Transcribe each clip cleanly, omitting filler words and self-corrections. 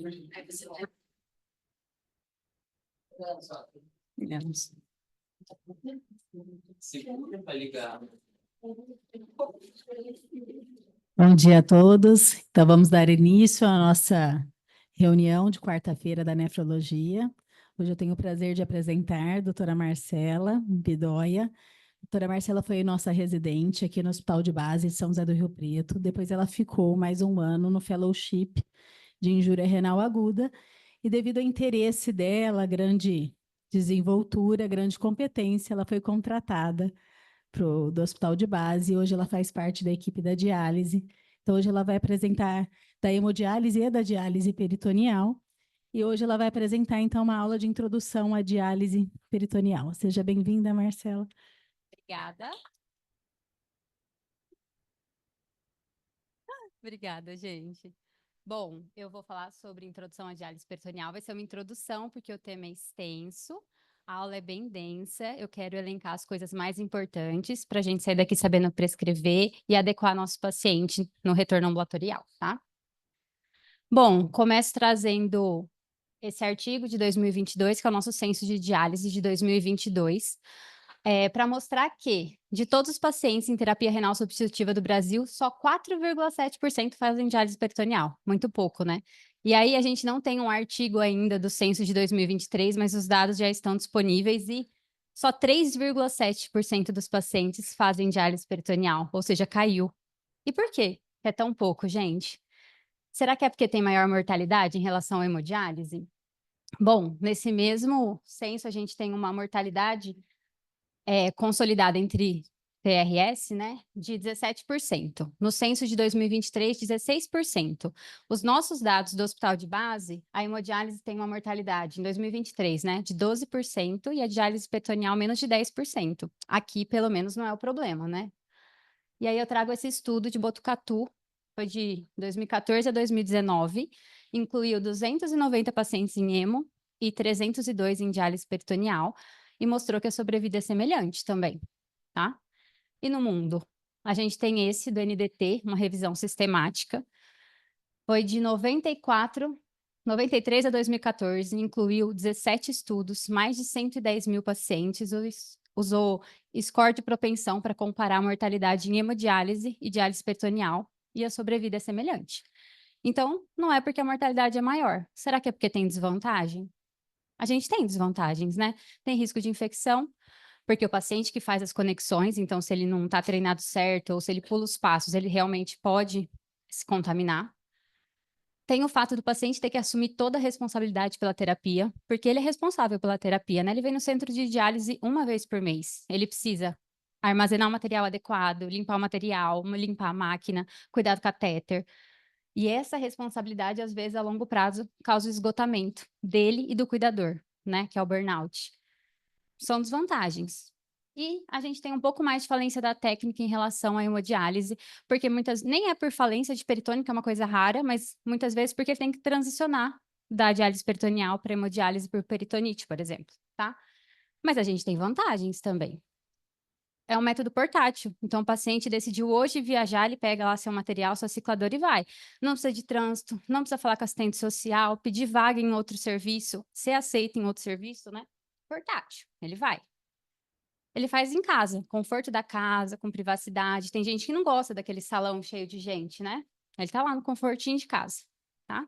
Aí você vai. Bom dia a todos. Então, vamos dar início à nossa reunião de quarta-feira da nefrologia. Hoje eu tenho o prazer de apresentar a doutora Marcela Bidoia. A doutora Marcela foi nossa residente aqui no Hospital de Base de São José do Rio Preto. Depois ela ficou mais um ano no fellowship de injúria renal aguda. E devido ao interesse dela, grande desenvoltura, grande competência, ela foi contratada do Hospital de Base. Hoje ela faz parte da equipe da diálise. Então, hoje ela vai apresentar da hemodiálise e da diálise peritoneal. E hoje ela vai apresentar, então, uma aula de introdução à diálise peritoneal. Seja bem-vinda, Marcela. Obrigada. Obrigada, gente. Bom, eu vou falar sobre introdução à diálise peritoneal. Vai ser uma introdução, porque o tema é extenso, a aula é bem densa. Eu quero elencar as coisas mais importantes para a gente sair daqui sabendo prescrever e adequar nosso paciente no retorno ambulatorial, tá? Bom, começo trazendo esse artigo de 2022, que é o nosso censo de diálise de 2022, para mostrar que, de todos os pacientes em terapia renal substitutiva do Brasil, só 4,7% fazem diálise peritoneal. Muito pouco, né? E aí a gente não tem um artigo ainda do censo de 2023, mas os dados já estão disponíveis e só 3,7% dos pacientes fazem diálise peritoneal, ou seja, caiu. E por quê? É tão pouco, gente? Será que é porque tem maior mortalidade em relação à hemodiálise? Bom, nesse mesmo censo, a gente tem uma mortalidade consolidada entre TRS, né, de 17%. No censo de 2023, 16%. Os nossos dados do hospital de base, a hemodiálise tem uma mortalidade em 2023, né, de 12% e a diálise peritoneal menos de 10%. Aqui, pelo menos, não é o problema, né? E aí eu trago esse estudo de Botucatu, foi de 2014 a 2019, incluiu 290 pacientes em hemo e 302 em diálise peritoneal, e mostrou que a sobrevida é semelhante também, tá? E no mundo? A gente tem esse do NDT, uma revisão sistemática, foi de 93 a 2014, incluiu 17 estudos, mais de 110 mil pacientes, usou score de propensão para comparar a mortalidade em hemodiálise e diálise peritoneal, e a sobrevida é semelhante. Então, não é porque a mortalidade é maior. Será que é porque tem desvantagem? A gente tem desvantagens, né? Tem risco de infecção, porque o paciente que faz as conexões, então, se ele não está treinado certo, ou se ele pula os passos, ele realmente pode se contaminar. Tem o fato do paciente ter que assumir toda a responsabilidade pela terapia, porque ele é responsável pela terapia, né? Ele vem no centro de diálise uma vez por mês. Ele precisa armazenar o material adequado, limpar o material, limpar a máquina, cuidar do catéter. E essa responsabilidade, às vezes, a longo prazo, causa o esgotamento dele e do cuidador, né? Que é o burnout. São desvantagens. E a gente tem um pouco mais de falência da técnica em relação à hemodiálise, porque nem é por falência de peritônio, que é uma coisa rara, mas muitas vezes porque tem que transicionar da diálise peritoneal para hemodiálise por peritonite, por exemplo, tá? Mas a gente tem vantagens também. É um método portátil, então o paciente decidiu hoje viajar, ele pega lá seu material, sua cicladora e vai. Não precisa de trânsito, não precisa falar com assistente social, pedir vaga em outro serviço, ser aceito em outro serviço, né? Portátil, ele vai. Ele faz em casa, conforto da casa, com privacidade. Tem gente que não gosta daquele salão cheio de gente, né? Ele tá lá no confortinho de casa, tá?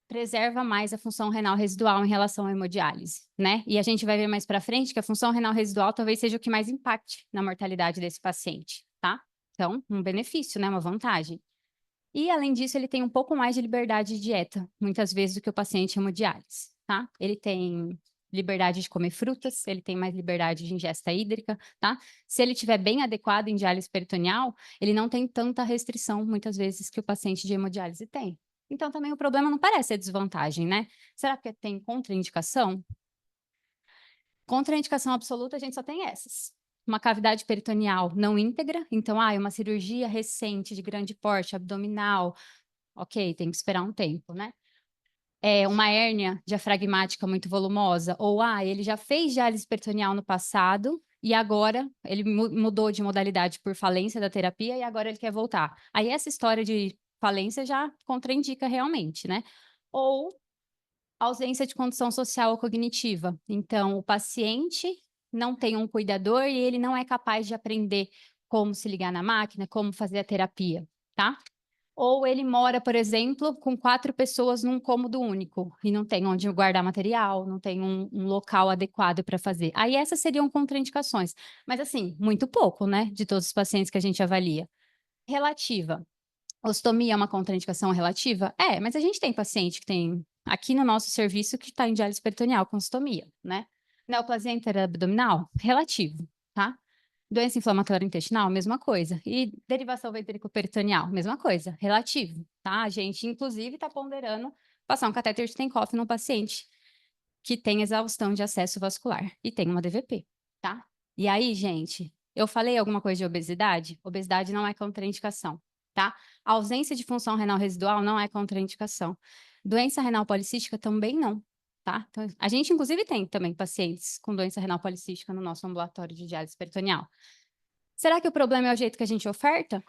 Preserva mais a função renal residual em relação à hemodiálise, né? E a gente vai ver mais para frente que a função renal residual talvez seja o que mais impacte na mortalidade desse paciente, tá? Então, um benefício, né? Uma vantagem. E, além disso, ele tem um pouco mais de liberdade de dieta, muitas vezes, do que o paciente hemodiálise, tá? Ele tem liberdade de comer frutas, ele tem mais liberdade de ingesta hídrica, tá? Se ele estiver bem adequado em diálise peritoneal, ele não tem tanta restrição, muitas vezes, que o paciente de hemodiálise tem. Então, também o problema não parece ser desvantagem, né? Será que tem contraindicação? Contraindicação absoluta, a gente só tem essas. Uma cavidade peritoneal não íntegra, então, uma cirurgia recente de grande porte, abdominal, ok, tem que esperar um tempo, né? Uma hérnia diafragmática muito volumosa, ou ele já fez diálise peritoneal no passado e agora ele mudou de modalidade por falência da terapia e agora ele quer voltar. Aí essa história de falência já contraindica realmente, né? ou ausência de condição social ou cognitiva. Então, o paciente não tem um cuidador e ele não é capaz de aprender como se ligar na máquina, como fazer a terapia, tá? Ou ele mora, por exemplo, com 4 pessoas num cômodo único e não tem onde guardar material, não tem um local adequado para fazer. Aí essas seriam contraindicações, mas assim, muito pouco, né, de todos os pacientes que a gente avalia. Relativa. Ostomia é uma contraindicação relativa? É, mas a gente tem paciente que tem aqui no nosso serviço que está em diálise peritoneal com ostomia, né? Neoplasia interabdominal? Relativo, tá? Doença inflamatória intestinal, mesma coisa. E derivação ventrículo-peritoneal, mesma coisa, relativo, tá? A gente, inclusive, está ponderando passar um catéter de Tenkopf no paciente que tem exaustão de acesso vascular e tem uma DVP, tá? E aí, gente, eu falei alguma coisa de obesidade? Obesidade não é contraindicação, tá? A ausência de função renal residual não é contraindicação. Doença renal policística também não, tá? Então, a gente, inclusive, tem também pacientes com doença renal policística no nosso ambulatório de diálise peritoneal. Será que o problema é o jeito que a gente oferta?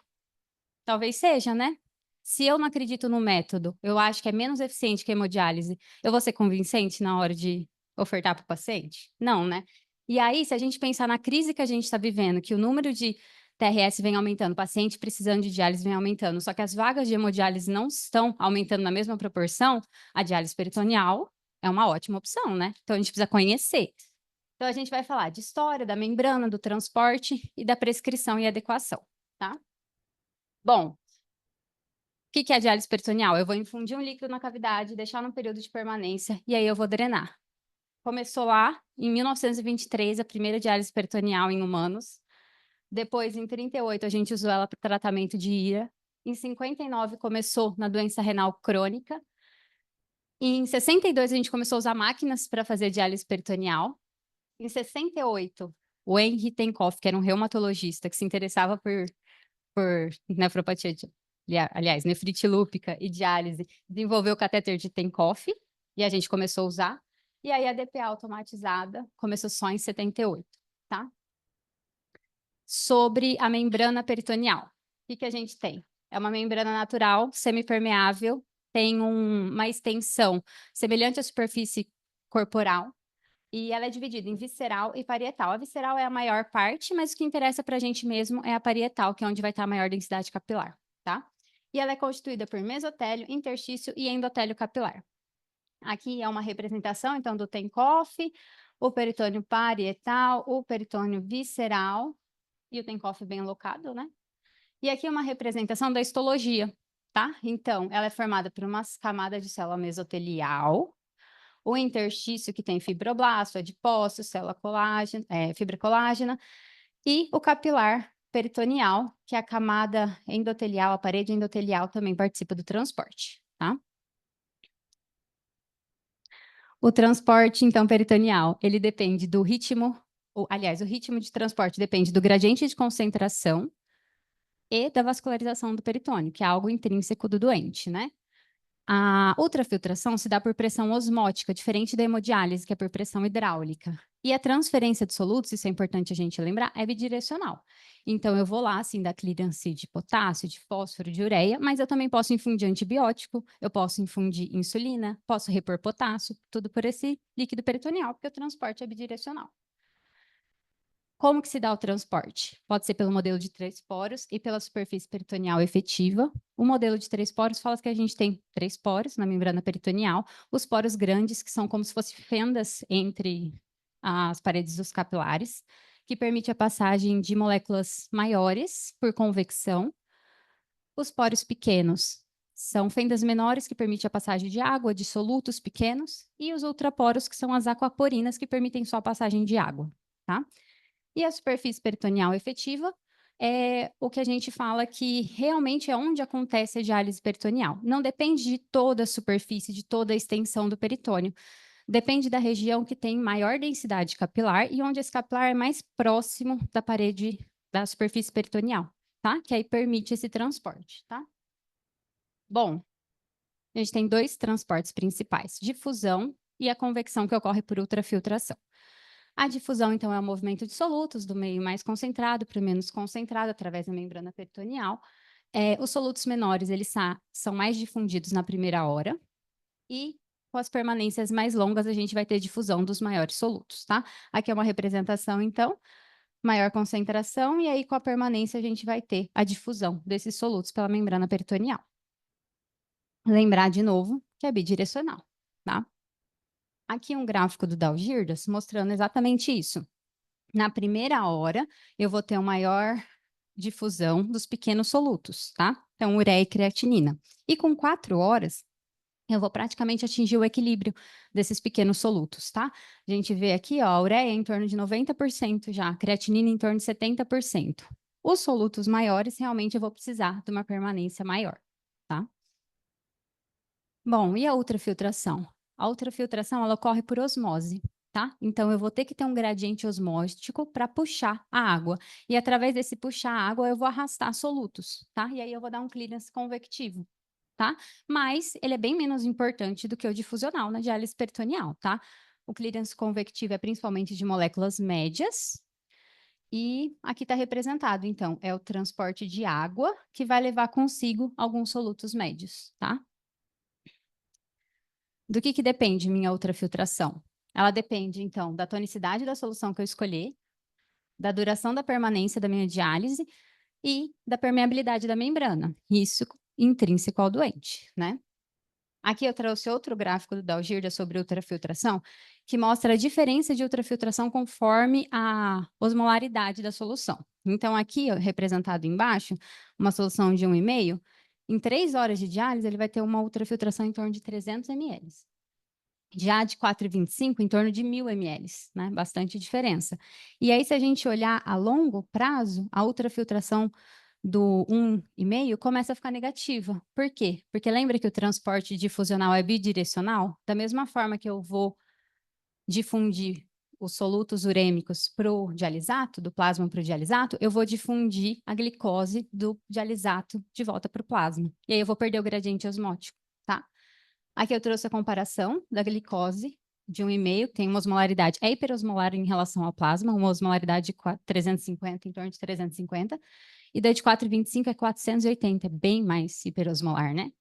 Talvez seja, né? Se eu não acredito no método, eu acho que é menos eficiente que a hemodiálise, eu vou ser convincente na hora de ofertar para o paciente? Não, né? E aí, se a gente pensar na crise que a gente está vivendo, que o número de TRS vem aumentando, paciente precisando de diálise vem aumentando, só que as vagas de hemodiálise não estão aumentando na mesma proporção, a diálise peritoneal é uma ótima opção, né? Então a gente precisa conhecer. Então a gente vai falar de história, da membrana, do transporte e da prescrição e adequação, tá? Bom, o que é a diálise peritoneal? Eu vou infundir um líquido na cavidade, deixar num período de permanência e aí eu vou drenar. Começou lá em 1923 a primeira diálise peritoneal em humanos. Depois, em 38, a gente usou ela para tratamento de IRA. Em 59, começou na doença renal crônica. Em 62, a gente começou a usar máquinas para fazer diálise peritoneal. Em 68, o Henry Tenkopf, que era um reumatologista que se interessava por nefropatia, aliás, nefrite lúpica e diálise, desenvolveu o catéter de Tenkopf e a gente começou a usar. E aí a DPA automatizada começou só em 78, tá? Sobre a membrana peritoneal. O que a gente tem? É uma membrana natural, semipermeável, tem uma extensão semelhante à superfície corporal, e ela é dividida em visceral e parietal. A visceral é a maior parte, mas o que interessa para a gente mesmo é a parietal, que é onde vai estar a maior densidade capilar, tá? E ela é constituída por mesotélio, interstício e endotélio capilar. Aqui é uma representação, então, do Tenkopf, o peritônio parietal, o peritônio visceral, e o Tenkopf bem alocado, né? E aqui é uma representação da histologia, tá? Então, ela é formada por uma camada de célula mesotelial, o interstício que tem fibroblasto, adipócito, célula colágena, fibra colágena, e o capilar peritoneal, que é a camada endotelial, a parede endotelial também participa do transporte, tá? O transporte, então, peritoneal, ele depende do ritmo, aliás, o ritmo de transporte depende do gradiente de concentração e da vascularização do peritônio, que é algo intrínseco do doente, né? A ultrafiltração se dá por pressão osmótica, diferente da hemodiálise, que é por pressão hidráulica. E a transferência de solutos, isso é importante a gente lembrar, é bidirecional. Então, eu vou lá, assim, dar clearance de potássio, de fósforo, de ureia, mas eu também posso infundir antibiótico, eu posso infundir insulina, posso repor potássio, tudo por esse líquido peritoneal, porque o transporte é bidirecional. Como que se dá o transporte? Pode ser pelo modelo de 3 poros e pela superfície peritoneal efetiva. O modelo de 3 poros fala que a gente tem 3 poros na membrana peritoneal, os poros grandes, que são como se fossem fendas entre as paredes dos capilares, que permite a passagem de moléculas maiores por convecção. Os poros pequenos são fendas menores, que permitem a passagem de água, de solutos pequenos, e os ultraporos, que são as aquaporinas, que permitem só a passagem de água, tá? E a superfície peritoneal efetiva é o que a gente fala que realmente é onde acontece a diálise peritoneal. Não depende de toda a superfície, de toda a extensão do peritônio. Depende da região que tem maior densidade capilar e onde esse capilar é mais próximo da parede da superfície peritoneal, tá? Que aí permite esse transporte, tá? Bom, a gente tem 2 transportes principais, difusão e a convecção, que ocorre por ultrafiltração. A difusão, então, é o movimento de solutos do meio mais concentrado para o menos concentrado através da membrana peritoneal. Os solutos menores, eles são mais difundidos na primeira hora E com as permanências mais longas, a gente vai ter difusão dos maiores solutos, tá? Aqui é uma representação, então, maior concentração, e aí com a permanência a gente vai ter a difusão desses solutos pela membrana peritoneal. Lembrar de novo que é bidirecional, tá? Aqui um gráfico do Dalgirdas mostrando exatamente isso. Na primeira hora, eu vou ter uma maior difusão dos pequenos solutos, tá? Então, ureia e creatinina. E com 4 horas, eu vou praticamente atingir o equilíbrio desses pequenos solutos, tá? A gente vê aqui, ó, a ureia em torno de 90% já, a creatinina em torno de 70%. Os solutos maiores, realmente, eu vou precisar de uma permanência maior, tá? Bom, e a ultrafiltração? A ultrafiltração, ela ocorre por osmose, tá? Então, eu vou ter que ter um gradiente osmótico para puxar a água. E através desse puxar a água, eu vou arrastar solutos, tá? E aí eu vou dar um clearance convectivo, tá? Mas ele é bem menos importante do que o difusional na diálise peritoneal, tá? O clearance convectivo é principalmente de moléculas médias. E aqui está representado, então, é o transporte de água que vai levar consigo alguns solutos médios, tá? Do que depende minha ultrafiltração? Ela depende, então, da tonicidade da solução que eu escolher, da duração da permanência da minha diálise e da permeabilidade da membrana. Isso intrínseco ao doente, né? Aqui eu trouxe outro gráfico do Dalgirdas sobre ultrafiltração, que mostra a diferença de ultrafiltração conforme a osmolaridade da solução. Então, aqui, ó, representado embaixo, uma solução de 1,5, em 3 horas de diálise, ele vai ter uma ultrafiltração em torno de 300 ml. Já de 4,25, em torno de 1.000 ml, né? Bastante diferença. E aí, se a gente olhar a longo prazo, a ultrafiltração do 1,5 começa a ficar negativa. Por quê? Porque lembra que o transporte difusional é bidirecional? Da mesma forma que eu vou difundir os solutos urêmicos para o dialisato, do plasma para o dialisato, eu vou difundir a glicose do dialisato de volta para o plasma. E aí eu vou perder o gradiente osmótico, tá? Aqui eu trouxe a comparação da glicose de 1,5, que tem uma osmolaridade, é hiperosmolar em relação ao plasma, uma osmolaridade de 350, em torno de 350, e da de 4,25 é 480, é bem mais hiperosmolar, né?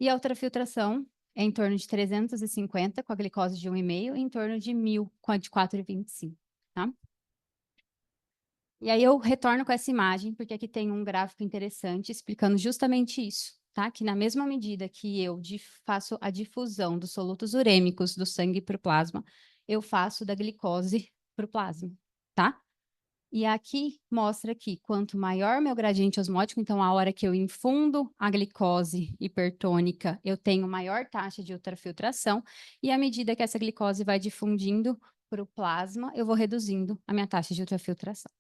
E a ultrafiltração é em torno de 350 com a glicose de 1,5 e em torno de 1.000 com a de 4,25, tá? E aí eu retorno com essa imagem, porque aqui tem um gráfico interessante explicando justamente isso, tá? Que na mesma medida que eu faço a difusão dos solutos urêmicos do sangue para o plasma, eu faço da glicose para o plasma, tá? E aqui mostra que quanto maior meu gradiente osmótico, então a hora que eu infundo a glicose hipertônica, eu tenho maior taxa de ultrafiltração, e à medida que essa glicose vai difundindo para o plasma, eu vou reduzindo a minha taxa de ultrafiltração.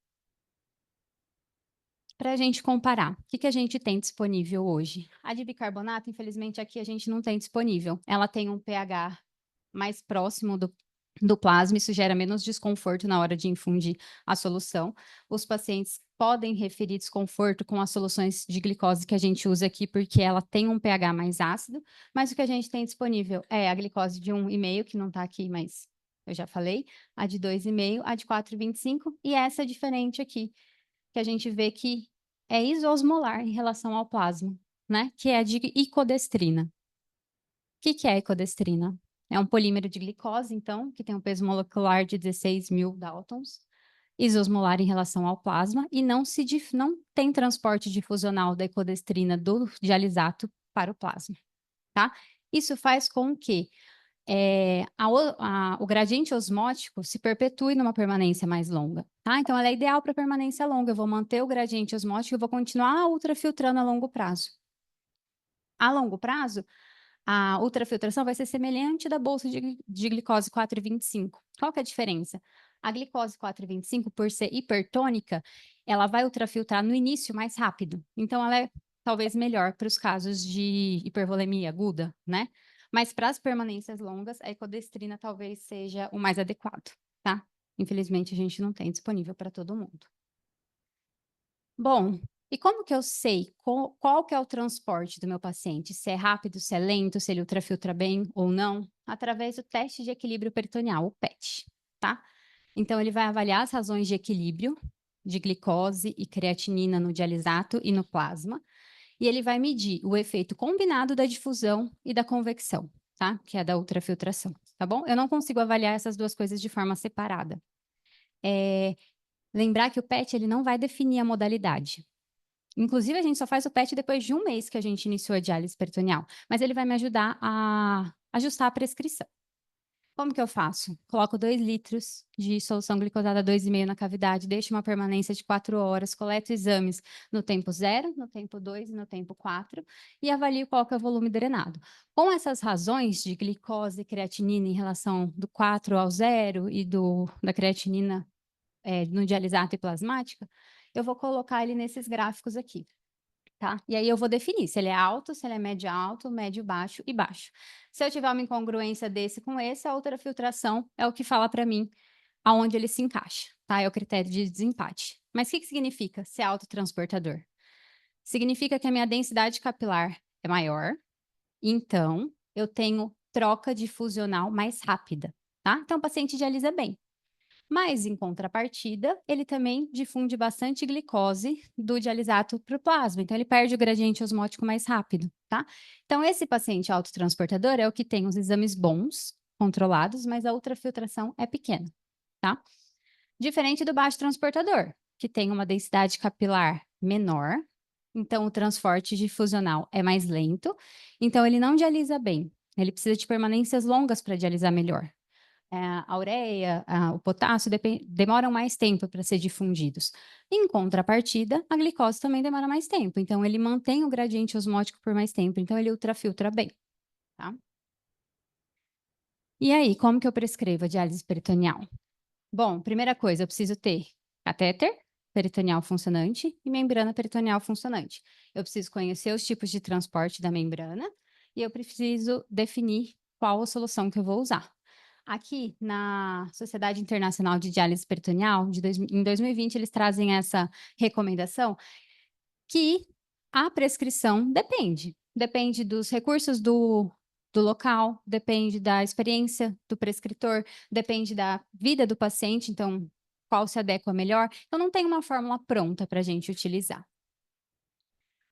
Para a gente comparar, o que a gente tem disponível hoje? A de bicarbonato, infelizmente, aqui a gente não tem disponível. Ela tem um pH mais próximo do plasma, isso gera menos desconforto na hora de infundir a solução. Os pacientes podem referir desconforto com as soluções de glicose que a gente usa aqui, porque ela tem um pH mais ácido, mas o que a gente tem disponível é a glicose de 1,5, que não está aqui, mas eu já falei, a de 2,5, a de 4,25, e essa diferente aqui, que a gente vê que é isosmolar em relação ao plasma, né? Que é a de icodestrina. O que é a icodestrina? É um polímero de glicose, então, que tem um peso molecular de 16.000 Daltons, isosmolar em relação ao plasma, e não tem transporte difusional da icodestrina do dialisato para o plasma, tá? Isso faz com que o gradiente osmótico se perpetue numa permanência mais longa, tá? Então, ela é ideal para permanência longa. Eu vou manter o gradiente osmótico e vou continuar ultrafiltrando a longo prazo. A longo prazo, a ultrafiltração vai ser semelhante da bolsa de glicose 4,25. Qual que é a diferença? A glicose 4,25, por ser hipertônica, ela vai ultrafiltrar no início mais rápido. Então, ela é talvez melhor para os casos de hipervolemia aguda, né? Mas para as permanências longas, a ecodestrina talvez seja o mais adequado, tá? Infelizmente, a gente não tem disponível para todo mundo. Bom, e como que eu sei qual que é o transporte do meu paciente? Se é rápido, se é lento, se ele ultrafiltra bem ou não? Através do teste de equilíbrio peritoneal, o PET, tá? Então, ele vai avaliar as razões de equilíbrio de glicose e creatinina no dialisato e no plasma, e ele vai medir o efeito combinado da difusão e da convecção, tá? Que é da ultrafiltração, tá bom? Eu não consigo avaliar essas duas coisas de forma separada. Lembrar que o PET, ele não vai definir a modalidade. Inclusive, a gente só faz o PET depois de um mês que a gente iniciou a diálise peritoneal, mas ele vai me ajudar a ajustar a prescrição. Como que eu faço? Coloco 2 litros de solução glicosada 2,5 na cavidade, deixo uma permanência de 4 horas, coleto exames no tempo 0, no tempo 2 e no tempo 4 e avalio qual que é o volume drenado. Com essas razões de glicose e creatinina em relação do 4 ao 0 e da creatinina no dialisato e plasmática, eu vou colocar ele nesses gráficos aqui. Tá? E aí eu vou definir se ele é alto, se ele é médio alto, médio baixo e baixo. Se eu tiver uma incongruência desse com esse, a ultrafiltração é o que fala para mim aonde ele se encaixa, tá? É o critério de desempate. Mas o que significa ser autotransportador? Significa que a minha densidade capilar é maior, então eu tenho troca difusional mais rápida, tá? Então o paciente dialisa bem. Mas, em contrapartida, ele também difunde bastante glicose do dialisato para o plasma. Então, ele perde o gradiente osmótico mais rápido, tá? Então, esse paciente autotransportador é o que tem os exames bons, controlados, mas a ultrafiltração é pequena, tá? Diferente do baixo transportador, que tem uma densidade capilar menor, então o transporte difusional é mais lento, então ele não dialisa bem. Ele precisa de permanências longas para dialisar melhor. A ureia, o potássio demoram mais tempo para ser difundidos. Em contrapartida, a glicose também demora mais tempo, então ele mantém o gradiente osmótico por mais tempo, então ele ultrafiltra bem, tá? E aí, como que eu prescrevo a diálise peritoneal? Bom, primeira coisa, eu preciso ter catéter peritoneal funcionante e membrana peritoneal funcionante. Eu preciso conhecer os tipos de transporte da membrana e eu preciso definir qual a solução que eu vou usar. Aqui na Sociedade Internacional de Diálise Peritoneal, em 2020, eles trazem essa recomendação que a prescrição depende. Depende dos recursos do local, depende da experiência do prescritor, depende da vida do paciente, então qual se adequa melhor. Então não tem uma fórmula pronta para a gente utilizar.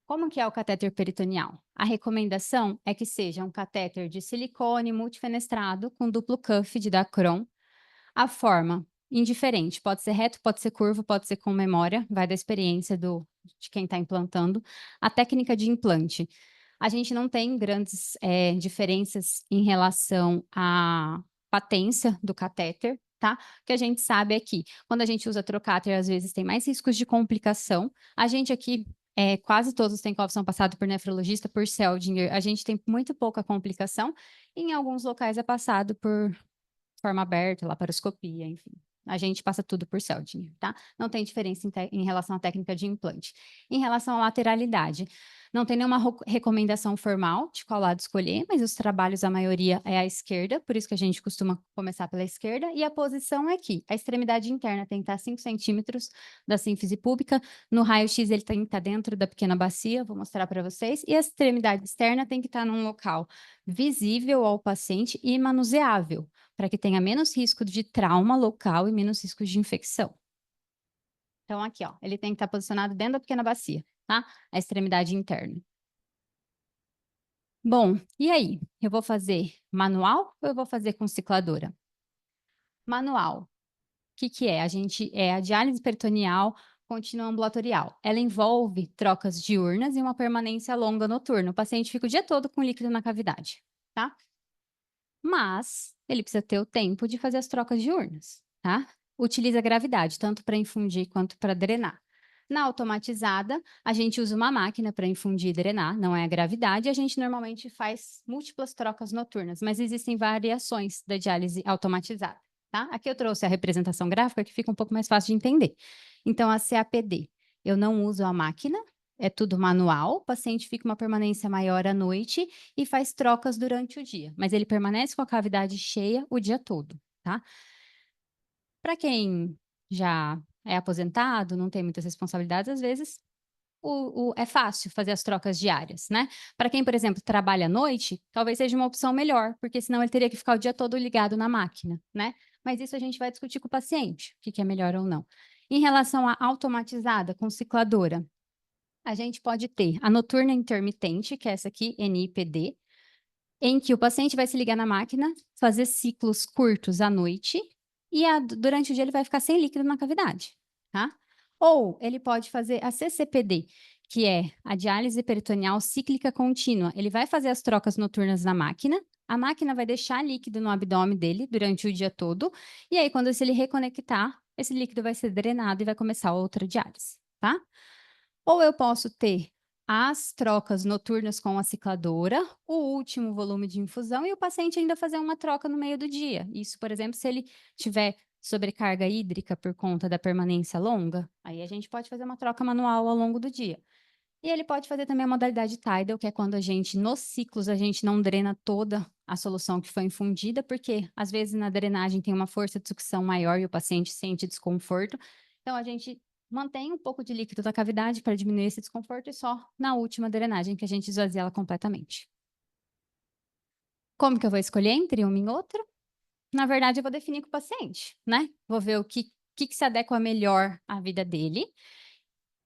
Como que é o catéter peritoneal? A recomendação é que seja um catéter de silicone multifenestrado com duplo cuff de Dacron. A forma, indiferente, pode ser reto, pode ser curvo, pode ser com memória, vai da experiência de quem está implantando. A técnica de implante. A gente não tem grandes diferenças em relação à patência do catéter, tá? O que a gente sabe é que quando a gente usa trocáter, às vezes tem mais riscos de complicação. A gente aqui quase todos têm são passados por nefrologista, por Seldinger. A gente tem muito pouca complicação. Em alguns locais é passado por forma aberta, laparoscopia, enfim. A gente passa tudo por Seldinger, tá? Não tem diferença em relação à técnica de implante. Em relação à lateralidade, não tem nenhuma recomendação formal de qual lado escolher, mas os trabalhos, a maioria é à esquerda, por isso que a gente costuma começar pela esquerda, e a posição é aqui. A extremidade interna tem que estar 5 centímetros da sínfise púbica, no raio-x ele tem que estar dentro da pequena bacia, vou mostrar para vocês, e a extremidade externa tem que estar num local visível ao paciente e manuseável, para que tenha menos risco de trauma local e menos risco de infecção. Então, aqui, ó, ele tem que estar posicionado dentro da pequena bacia, tá? A extremidade interna. Bom, e aí? Eu vou fazer manual ou eu vou fazer com cicladora? Manual. O que que é? A diálise peritoneal contínua ambulatorial. Ela envolve trocas diurnas e uma permanência longa noturna. O paciente fica o dia todo com líquido na cavidade, tá? Mas ele precisa ter o tempo de fazer as trocas diurnas, tá? Utiliza a gravidade, tanto para infundir quanto para drenar. Na automatizada, a gente usa uma máquina para infundir e drenar, não é a gravidade, a gente normalmente faz múltiplas trocas noturnas, mas existem variações da diálise automatizada, tá? Aqui eu trouxe a representação gráfica que fica um pouco mais fácil de entender. Então, a CAPD, eu não uso a máquina, é tudo manual, o paciente fica uma permanência maior à noite e faz trocas durante o dia, mas ele permanece com a cavidade cheia o dia todo, tá? Para quem já é aposentado, não tem muitas responsabilidades, às vezes é fácil fazer as trocas diárias, né? Para quem, por exemplo, trabalha à noite, talvez seja uma opção melhor, porque senão ele teria que ficar o dia todo ligado na máquina, né? Mas isso a gente vai discutir com o paciente, o que é melhor ou não. Em relação à automatizada, com cicladora, a gente pode ter a noturna intermitente, que é essa aqui, NIPD, em que o paciente vai se ligar na máquina, fazer ciclos curtos à noite, e durante o dia ele vai ficar sem líquido na cavidade, tá? Ou ele pode fazer a CCPD, que é a diálise peritoneal cíclica contínua. Ele vai fazer as trocas noturnas na máquina, a máquina vai deixar líquido no abdômen dele durante o dia todo, e aí quando ele reconectar, esse líquido vai ser drenado e vai começar outra diálise, tá? Ou eu posso ter as trocas noturnas com a cicladora, o último volume de infusão e o paciente ainda fazer uma troca no meio do dia. Isso, por exemplo, se ele tiver sobrecarga hídrica por conta da permanência longa, aí a gente pode fazer uma troca manual ao longo do dia. E ele pode fazer também a modalidade tidal, que é quando a gente, nos ciclos, a gente não drena toda a solução que foi infundida, porque às vezes na drenagem tem uma força de sucção maior e o paciente sente desconforto. Então a gente mantém um pouco de líquido da cavidade para diminuir esse desconforto e só na última drenagem que a gente esvazia ela completamente. Como que eu vou escolher entre uma e outra? Na verdade, eu vou definir com o paciente, né? Vou ver o que se adequa melhor à vida dele.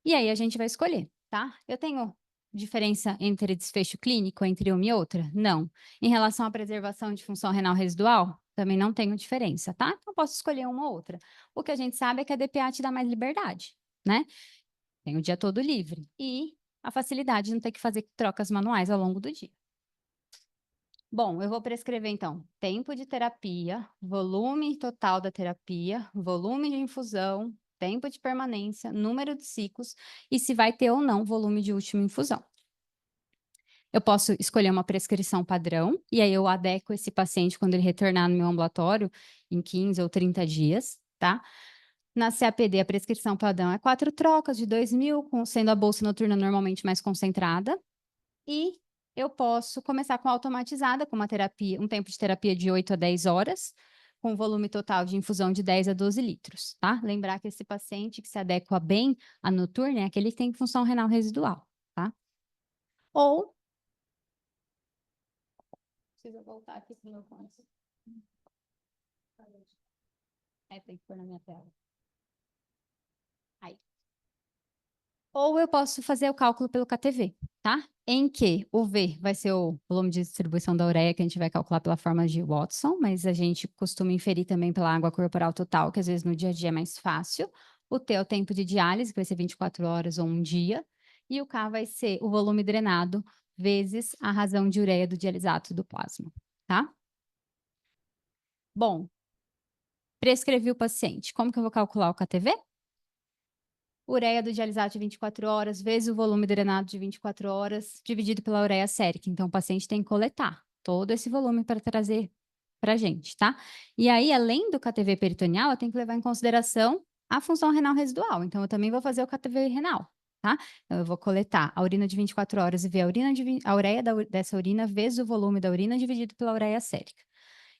E aí a gente vai escolher, tá? Eu tenho diferença entre desfecho clínico entre uma e outra? Não. Em relação à preservação de função renal residual? Também não tenho diferença, tá? Então, posso escolher uma ou outra. O que a gente sabe é que a DPA te dá mais liberdade, né? Tem o dia todo livre. E a facilidade de não ter que fazer trocas manuais ao longo do dia. Bom, eu vou prescrever, então, tempo de terapia, volume total da terapia, volume de infusão, tempo de permanência, número de ciclos e se vai ter ou não volume de última infusão. Eu posso escolher uma prescrição padrão e aí eu adequo esse paciente quando ele retornar no meu ambulatório em 15 ou 30 dias, tá? Na CAPD, a prescrição padrão é 4 trocas de 2.000, sendo a bolsa noturna normalmente mais concentrada. E eu posso começar com automatizada, com uma terapia, um tempo de terapia de 8 a 10 horas, com volume total de infusão de 10 a 12 litros, tá? Lembrar que esse paciente que se adequa bem à noturna é aquele que tem função renal residual, tá? Ou... Preciso voltar aqui para o meu ponto. Tem que pôr na minha tela. Aí. Ou eu posso fazer o cálculo pelo KTV, tá? Em que o V vai ser o volume de distribuição da ureia, que a gente vai calcular pela forma de Watson, mas a gente costuma inferir também pela água corporal total, que às vezes no dia a dia é mais fácil. O T é o tempo de diálise, que vai ser 24 horas ou um dia. E o K vai ser o volume drenado vezes a razão de ureia do dialisato do plasma, tá? Bom, prescrevi o paciente. Como que eu vou calcular o KTV? Ureia do dialisato de 24 horas, vezes o volume drenado de 24 horas, dividido pela ureia sérica. Então, o paciente tem que coletar todo esse volume para trazer para a gente, tá? E aí, além do KTV peritoneal, eu tenho que levar em consideração a função renal residual. Então, eu também vou fazer o KTV renal, tá? Então, eu vou coletar a urina de 24 horas e ver a ureia dessa urina vezes o volume da urina dividido pela ureia sérica.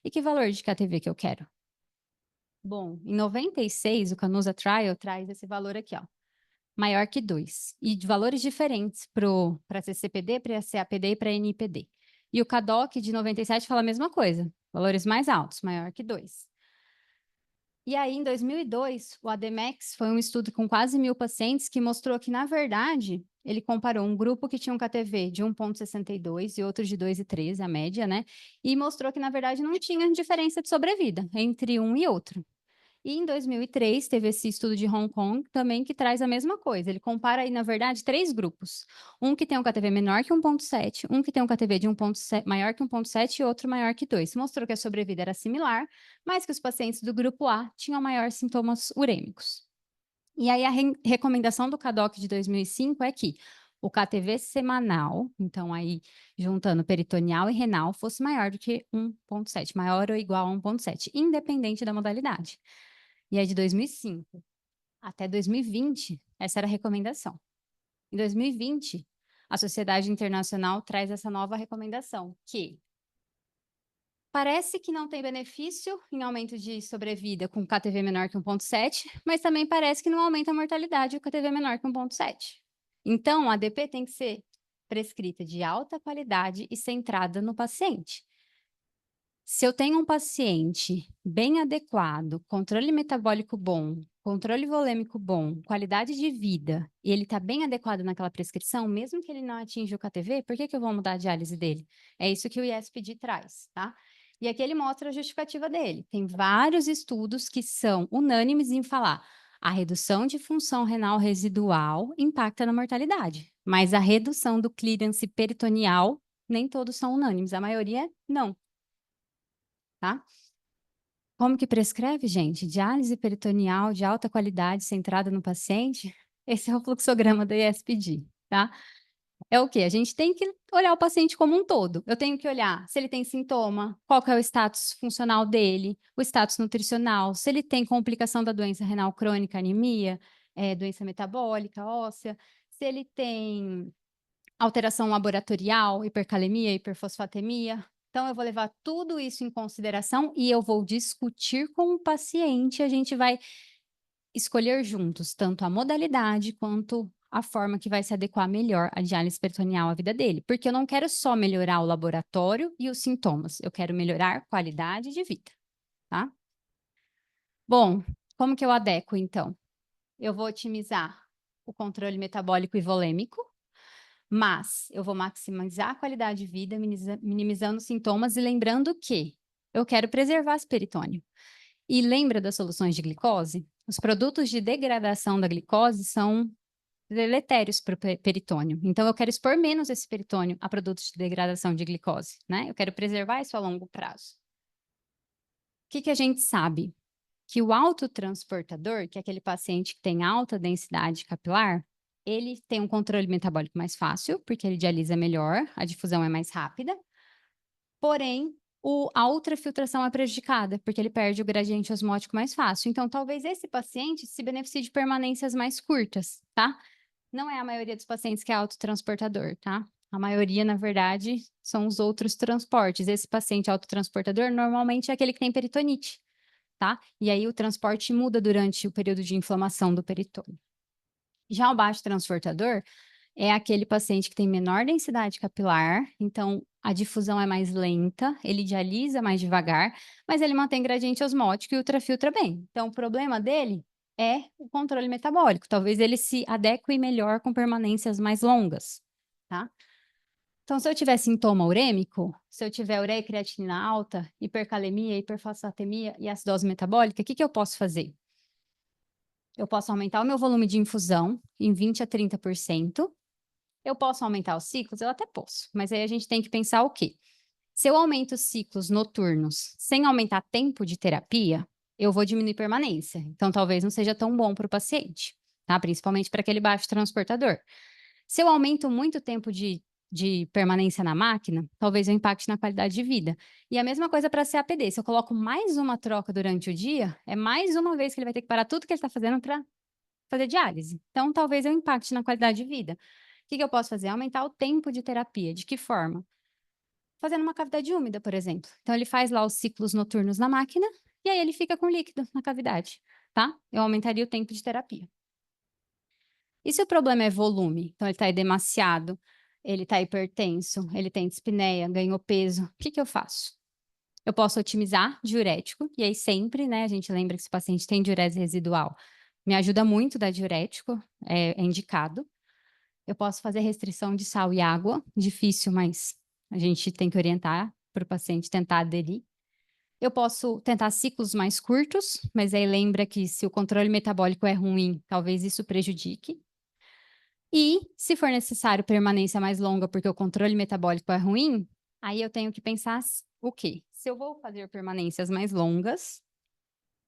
E que valor de KTV que eu quero? Bom, em 96, o Canusa Trial traz esse valor aqui, ó. Maior que 2. E de valores diferentes para CCPD, para CAPD e para NIPD. E o CADOC de 97 fala a mesma coisa. Valores mais altos, maior que 2. E aí, em 2002, o ADMEX foi um estudo com quase 1.000 pacientes que mostrou que, na verdade, ele comparou um grupo que tinha um KTV de 1,62 e outro de 2,13, a média, né? E mostrou que, na verdade, não tinha diferença de sobrevida entre um e outro. E em 2003, teve esse estudo de Hong Kong também que traz a mesma coisa. Ele compara aí, na verdade, 3 grupos. Um que tem um KTV menor que 1,7, um que tem um KTV de 1,7, maior que 1,7 e outro maior que 2. Mostrou que a sobrevida era similar, mas que os pacientes do grupo A tinham maiores sintomas urêmicos. E aí a recomendação do CADOC de 2005 é que o KTV semanal, então aí juntando peritoneal e renal, fosse maior do que 1,7, maior ou igual a 1,7, independente da modalidade. E é de 2005 até 2020, essa era a recomendação. Em 2020, a Sociedade Internacional traz essa nova recomendação, que parece que não tem benefício em aumento de sobrevida com KTV menor que 1,7, mas também parece que não aumenta a mortalidade com KTV menor que 1,7. Então, a ADP tem que ser prescrita de alta qualidade e centrada no paciente. Se eu tenho um paciente bem adequado, controle metabólico bom, controle volêmico bom, qualidade de vida, e ele está bem adequado naquela prescrição, mesmo que ele não atinja o KTV, por que que eu vou mudar a diálise dele? É isso que o IESPD traz, tá? E aqui ele mostra a justificativa dele. Tem vários estudos que são unânimes em falar a redução de função renal residual impacta na mortalidade, mas a redução do clearance peritoneal, nem todos são unânimes, a maioria não, tá? Como que prescreve, gente? Diálise peritoneal de alta qualidade centrada no paciente? Esse é o fluxograma da ISPD, tá? É o quê? A gente tem que olhar o paciente como um todo. Eu tenho que olhar se ele tem sintoma, qual que é o status funcional dele, o status nutricional, se ele tem complicação da doença renal crônica, anemia, doença metabólica, óssea, se ele tem alteração laboratorial, hipercalemia, hiperfosfatemia. Então, eu vou levar tudo isso em consideração e eu vou discutir com o paciente. A gente vai escolher juntos tanto a modalidade quanto a forma que vai se adequar melhor à diálise peritoneal à vida dele. Porque eu não quero só melhorar o laboratório e os sintomas, eu quero melhorar a qualidade de vida, tá? Bom, como que eu adequo, então? Eu vou otimizar o controle metabólico e volêmico, mas eu vou maximizar a qualidade de vida, minimizando os sintomas e lembrando que eu quero preservar esse peritônio. E lembra das soluções de glicose? Os produtos de degradação da glicose são deletérios para o peritônio. Então, eu quero expor menos esse peritônio a produtos de degradação de glicose, né? Eu quero preservar isso a longo prazo. O que que a gente sabe? Que o autotransportador, que é aquele paciente que tem alta densidade capilar, ele tem um controle metabólico mais fácil, porque ele dialisa melhor, a difusão é mais rápida. Porém, a ultrafiltração é prejudicada, porque ele perde o gradiente osmótico mais fácil. Então, talvez esse paciente se beneficie de permanências mais curtas, tá? Não é a maioria dos pacientes que é autotransportador, tá? A maioria, na verdade, são os outros transportes. Esse paciente autotransportador normalmente é aquele que tem peritonite, tá? E aí o transporte muda durante o período de inflamação do peritônio. Já o baixo transportador é aquele paciente que tem menor densidade capilar, então a difusão é mais lenta, ele dialisa mais devagar, mas ele mantém gradiente osmótico e ultrafiltra bem. Então, o problema dele é o controle metabólico. Talvez ele se adeque melhor com permanências mais longas, tá? Então, se eu tiver sintoma urêmico, se eu tiver ureia e creatinina alta, hipercalemia, hiperfosfatemia e acidose metabólica, o que que eu posso fazer? Eu posso aumentar o meu volume de infusão em 20 a 30%. Eu posso aumentar os ciclos? Eu até posso, mas aí a gente tem que pensar o quê? Se eu aumento os ciclos noturnos sem aumentar tempo de terapia, eu vou diminuir permanência. Então, talvez não seja tão bom para o paciente, tá? Principalmente para aquele baixo transportador. Se eu aumento muito o tempo de permanência na máquina, talvez eu impacte na qualidade de vida. E a mesma coisa para CAPD. Se eu coloco mais uma troca durante o dia, é mais uma vez que ele vai ter que parar tudo que ele está fazendo para fazer diálise. Então, talvez eu impacte na qualidade de vida. O que que eu posso fazer? Aumentar o tempo de terapia. De que forma? Fazendo uma cavidade úmida, por exemplo. Então, ele faz lá os ciclos noturnos na máquina e aí ele fica com líquido na cavidade, tá? Eu aumentaria o tempo de terapia. E se o problema é volume? Então, ele está demasiado, ele está hipertenso, ele tem dispneia, ganhou peso. O que que eu faço? Eu posso otimizar diurético, e aí sempre, né, a gente lembra que se o paciente tem diurese residual, me ajuda muito dar diurético, é indicado. Eu posso fazer restrição de sal e água, difícil, mas a gente tem que orientar para o paciente tentar aderir. Eu posso tentar ciclos mais curtos, mas aí lembra que se o controle metabólico é ruim, talvez isso prejudique. E, se for necessário permanência mais longa porque o controle metabólico é ruim, aí eu tenho que pensar o quê? Se eu vou fazer permanências mais longas,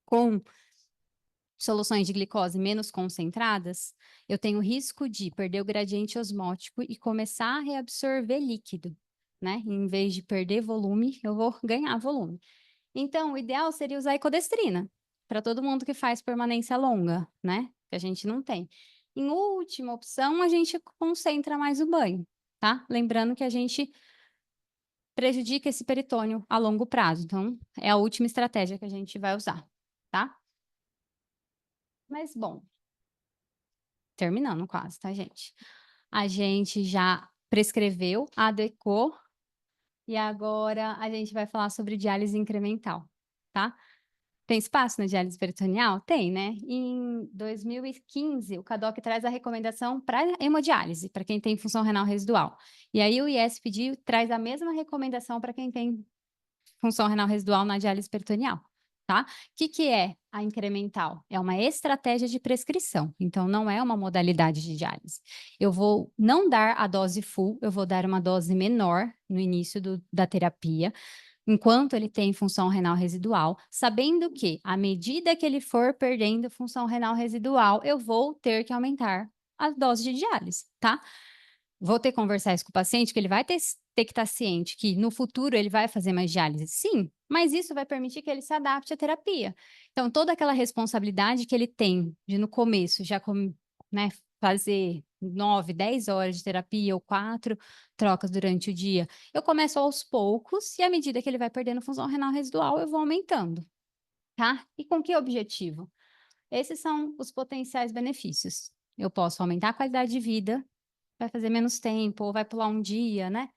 com soluções de glicose menos concentradas, eu tenho risco de perder o gradiente osmótico e começar a reabsorver líquido, né? Em vez de perder volume, eu vou ganhar volume. Então, o ideal seria usar ecodestrina para todo mundo que faz permanência longa, né? Que a gente não tem. Em última opção, a gente concentra mais o banho, tá? Lembrando que a gente prejudica esse peritônio a longo prazo. Então, é a última estratégia que a gente vai usar, tá? Mas, bom, terminando quase, tá, gente? A gente já prescreveu, adequou, e agora a gente vai falar sobre diálise incremental, tá? Tem espaço na diálise peritoneal? Tem, né? Em 2015, o CADOC traz a recomendação para hemodiálise, para quem tem função renal residual. E aí o ISPD traz a mesma recomendação para quem tem função renal residual na diálise peritoneal, tá? O que é a incremental? É uma estratégia de prescrição, então não é uma modalidade de diálise. Eu vou não dar a dose full, eu vou dar uma dose menor no início da terapia, enquanto ele tem função renal residual, sabendo que, à medida que ele for perdendo função renal residual, eu vou ter que aumentar a dose de diálise, tá? Vou ter que conversar isso com o paciente, que ele vai ter que estar ciente que no futuro ele vai fazer mais diálise. Sim, mas isso vai permitir que ele se adapte à terapia. Então, toda aquela responsabilidade que ele tem de, no começo, já né, fazer 9, 10 horas de terapia ou 4 trocas durante o dia, eu começo aos poucos e à medida que ele vai perdendo função renal residual, eu vou aumentando, tá? E com que objetivo? Esses são os potenciais benefícios. Eu posso aumentar a qualidade de vida, vai fazer menos tempo, ou vai pular um dia, né?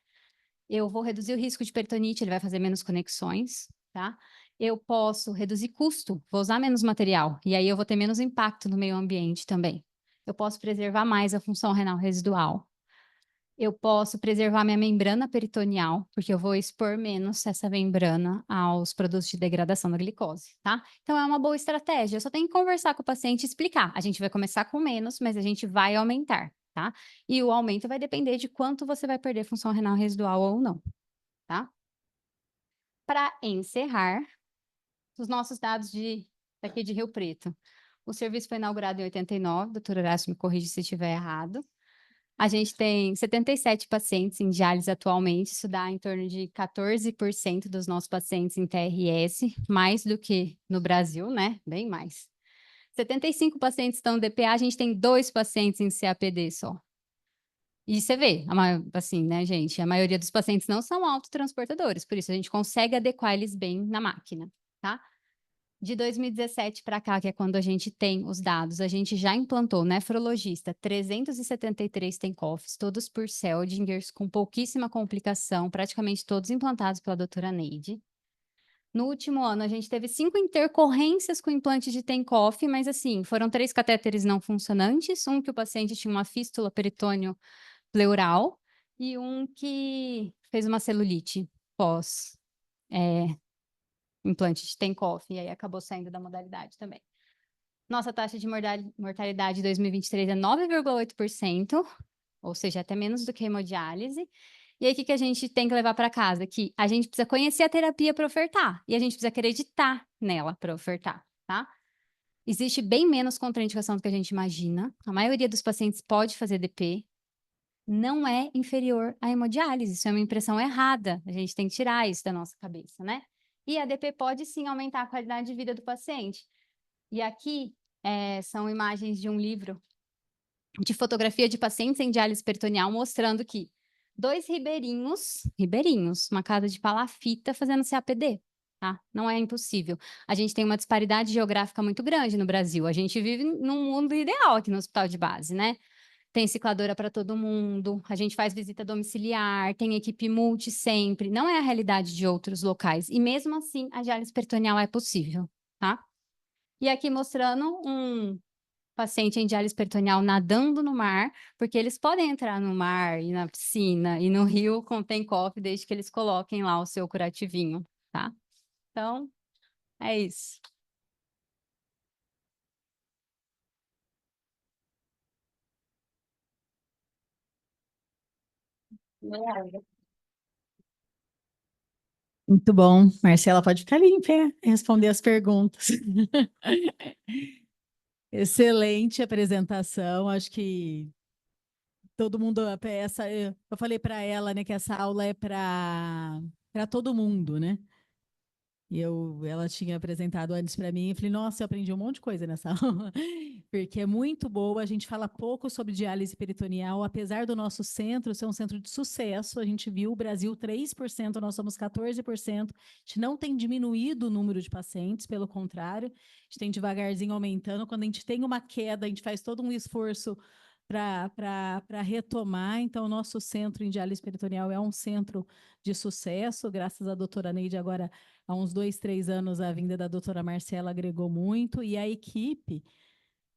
Eu vou reduzir o risco de peritonite, ele vai fazer menos conexões, tá? Eu posso reduzir custo, vou usar menos material, e aí eu vou ter menos impacto no meio ambiente também. Eu posso preservar mais a função renal residual. Eu posso preservar minha membrana peritoneal, porque eu vou expor menos essa membrana aos produtos de degradação da glicose, tá? Então é uma boa estratégia. Eu só tenho que conversar com o paciente e explicar. A gente vai começar com menos, mas a gente vai aumentar, tá? E o aumento vai depender de quanto você vai perder função renal residual ou não, tá? Para encerrar, os nossos dados daqui de Rio Preto. O serviço foi inaugurado em 89, doutor Horácio me corrige se estiver errado. A gente tem 77 pacientes em diálise atualmente, isso dá em torno de 14% dos nossos pacientes em TRS, mais do que no Brasil, né? Bem mais. 75 pacientes estão no DPA, a gente tem 2 pacientes em CAPD só. E você vê, assim, né, gente? A maioria dos pacientes não são autotransportadores, por isso a gente consegue adequar eles bem na máquina, tá? De 2017 para cá, que é quando a gente tem os dados, a gente já implantou nefrologista 373 TENCOFs, todos por Seldingers, com pouquíssima complicação, praticamente todos implantados pela doutora Neide. No último ano, a gente teve 5 intercorrências com implante de TENCOF, mas assim, foram 3 catéteres não funcionantes, um que o paciente tinha uma fístula peritônio pleural e um que fez uma celulite pós implante de TENCOF, e aí acabou saindo da modalidade também. Nossa taxa de mortalidade em 2023 é 9,8%, ou seja, até menos do que hemodiálise. E aí, o que a gente tem que levar para casa? Que a gente precisa conhecer a terapia para ofertar, e a gente precisa acreditar nela para ofertar, tá? Existe bem menos contraindicação do que a gente imagina. A maioria dos pacientes pode fazer DP. Não é inferior à hemodiálise. Isso é uma impressão errada. A gente tem que tirar isso da nossa cabeça, né? E a DP pode sim aumentar a qualidade de vida do paciente. E aqui são imagens de um livro de fotografia de pacientes em diálise peritoneal mostrando que 2 ribeirinhos, uma casa de palafita fazendo CAPD, tá? Não é impossível. A gente tem uma disparidade geográfica muito grande no Brasil. A gente vive num mundo ideal aqui no hospital de base, né? Tem cicladora para todo mundo, a gente faz visita domiciliar, tem equipe multi sempre. Não é a realidade de outros locais. E mesmo assim, a diálise peritoneal é possível, tá? E aqui mostrando um paciente em diálise peritoneal nadando no mar, porque eles podem entrar no mar e na piscina e no rio com TENCOF, desde que eles coloquem lá o seu curativinho, tá? Então, é isso. Muito bom. Marcela, pode ficar ali em pé e responder as perguntas. Excelente apresentação. Acho que todo mundo, eu falei para ela, né, que essa aula é para todo mundo, né? Ela tinha apresentado antes para mim e falei, nossa, eu aprendi um monte de coisa nessa aula, porque é muito boa. A gente fala pouco sobre diálise peritoneal, apesar do nosso centro ser um centro de sucesso. A gente viu o Brasil 3%, nós somos 14%. A gente não tem diminuído o número de pacientes, pelo contrário, a gente tem devagarzinho aumentando. Quando a gente tem uma queda, a gente faz todo um esforço para retomar. Então, o nosso centro em diálise peritoneal é um centro de sucesso, graças à doutora Neide. Agora, há uns 2, 3 anos, a vinda da doutora Marcela agregou muito, e a equipe,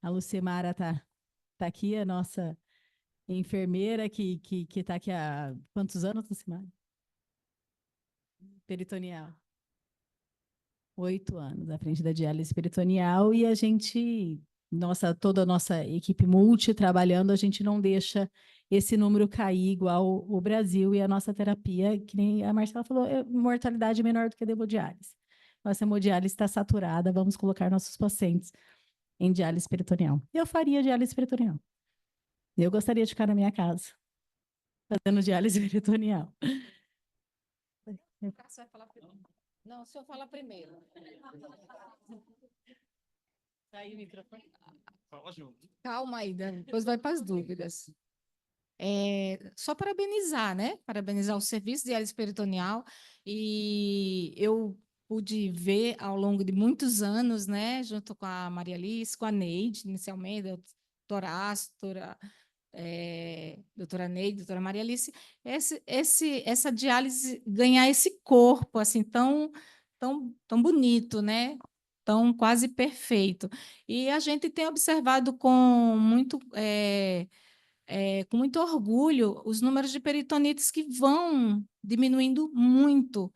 a Lucimara tá aqui, a nossa enfermeira que está aqui há quantos anos, Lucimara? Peritoneal. 8 anos à frente da diálise peritoneal, e a gente, toda a nossa equipe multi trabalhando, a gente não deixa esse número cair igual o Brasil, e a nossa terapia, que nem a Marcela falou, é mortalidade menor do que a hemodiálise. Nossa hemodiálise está saturada, vamos colocar nossos pacientes em diálise peritoneal. Eu faria diálise peritoneal. Eu gostaria de ficar na minha casa, fazendo diálise peritoneal. Cássio vai falar primeiro. Não, o senhor fala primeiro. Tá aí o microfone. Fala junto. Calma aí, Dani, depois vai para as dúvidas. Só parabenizar, né? Parabenizar o serviço de diálise peritoneal. E eu pude ver ao longo de muitos anos, né? Junto com a Maria Alice, com a Neide, inicialmente, a doutora Astor, doutora Neide, doutora Maria Alice, essa diálise ganhar esse corpo assim tão bonito, né? Tão quase perfeito. E a gente tem observado com muito orgulho os números de peritonites que vão diminuindo muito.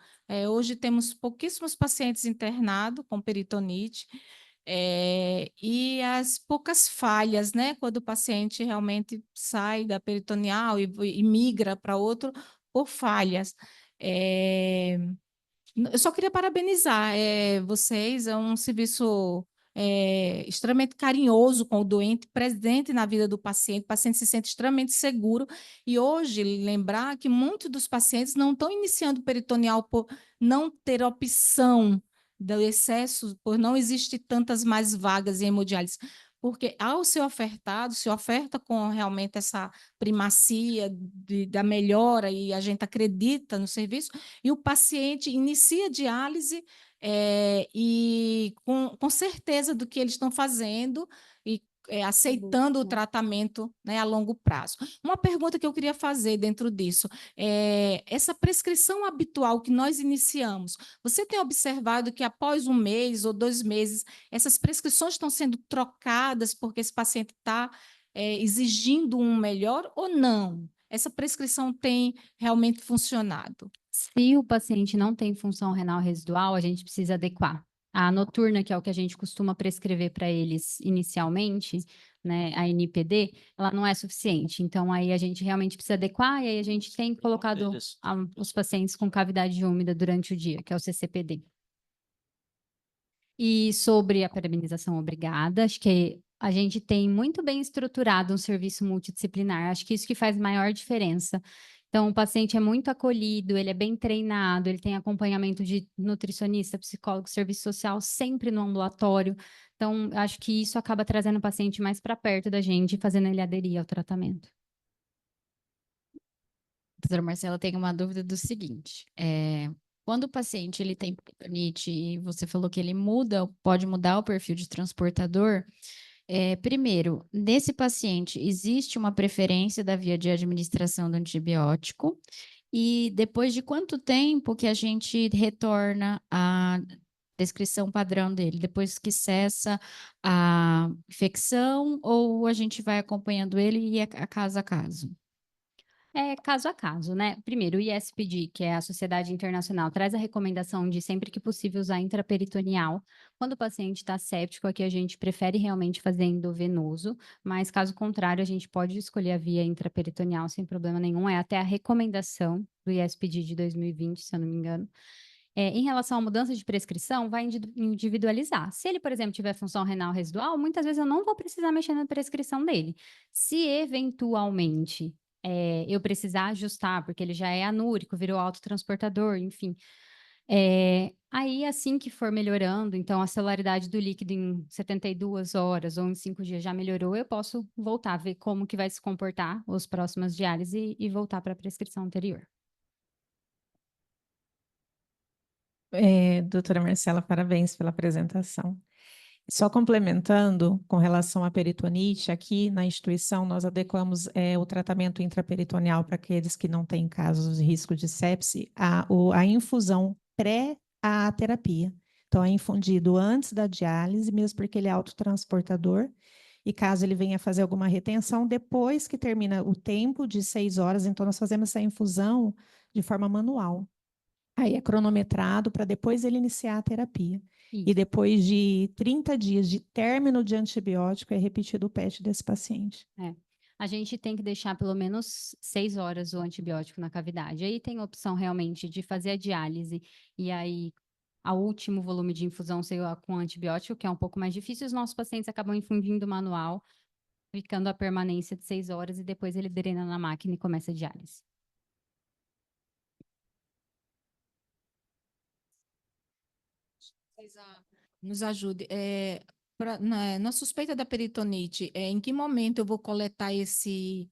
Hoje temos pouquíssimos pacientes internados com peritonite, e as poucas falhas, né, quando o paciente realmente sai da peritoneal e migra para outro por falhas. Eu só queria parabenizar vocês, é um serviço extremamente carinhoso com o doente, presente na vida do paciente, o paciente se sente extremamente seguro. E hoje, lembrar que muitos dos pacientes não estão iniciando peritoneal por não ter opção do excesso, por não existir tantas mais vagas em hemodiálise. Porque ao ser ofertado, se oferta com realmente essa primacia da melhora, e a gente acredita no serviço, e o paciente inicia a diálise e com certeza do que eles estão fazendo e aceitando o tratamento, né, a longo prazo. Uma pergunta que eu queria fazer dentro disso, essa prescrição habitual que nós iniciamos, você tem observado que após 1 mês ou 2 meses, essas prescrições estão sendo trocadas porque esse paciente está exigindo um melhor ou não? Essa prescrição tem realmente funcionado? Se o paciente não tem função renal residual, a gente precisa adequar. A noturna, que é o que a gente costuma prescrever para eles inicialmente, né, a NPD, ela não é suficiente. Então, aí a gente realmente precisa adequar, e aí a gente tem colocado os pacientes com cavidade úmida durante o dia, que é o CCPD. E sobre a parabenização obrigada, acho que a gente tem muito bem estruturado um serviço multidisciplinar. Acho que isso que faz maior diferença. Então, o paciente é muito acolhido, ele é bem treinado, ele tem acompanhamento de nutricionista, psicólogo, serviço social, sempre no ambulatório. Então, acho que isso acaba trazendo o paciente mais para perto da gente e fazendo ele aderir ao tratamento. Doutora Marcela, tem uma dúvida do seguinte: quando o paciente ele tem peritonite e você falou que ele pode mudar o perfil de transportador, primeiro, nesse paciente existe uma preferência da via de administração do antibiótico, e depois de quanto tempo que a gente retorna a descrição padrão dele? Depois que cessa a infecção, ou a gente vai acompanhando ele e é a caso a caso? É caso a caso, né? Primeiro, o ISPD, que é a Sociedade Internacional, traz a recomendação de sempre que possível usar intraperitoneal. Quando o paciente está séptico, aqui a gente prefere realmente fazer endovenoso, mas caso contrário, a gente pode escolher a via intraperitoneal sem problema nenhum. É até a recomendação do ISPD de 2020, se eu não me engano. Em relação à mudança de prescrição, vai individualizar. Se ele, por exemplo, tiver função renal residual, muitas vezes eu não vou precisar mexer na prescrição dele. Se eventualmente eu precisar ajustar, porque ele já é anúrico, virou autotransportador, enfim. Aí, assim que for melhorando, então a celularidade do líquido em 72 horas ou em 5 dias já melhorou, eu posso voltar, ver como que vai se comportar os próximos diálises e voltar para a prescrição anterior. Doutora Marcela, parabéns pela apresentação. Só complementando com relação à peritonite, aqui na instituição nós adequamos o tratamento intraperitoneal para aqueles que não têm casos de risco de sepse, a infusão pré à terapia. Então, é infundido antes da diálise, mesmo porque ele é autotransportador, e caso ele venha fazer alguma retenção, depois que termina o tempo de 6 horas, então nós fazemos essa infusão de forma manual. Aí é cronometrado para depois ele iniciar a terapia. E depois de 30 dias de término de antibiótico, é repetido o PET desse paciente. A gente tem que deixar pelo menos 6 horas o antibiótico na cavidade. Aí tem a opção realmente de fazer a diálise e aí o último volume de infusão ser com antibiótico, que é um pouco mais difícil. Os nossos pacientes acabam infundindo manual, ficando a permanência de 6 horas e depois ele drena na máquina e começa a diálise. Nos ajude. Na suspeita da peritonite, em que momento eu vou coletar esse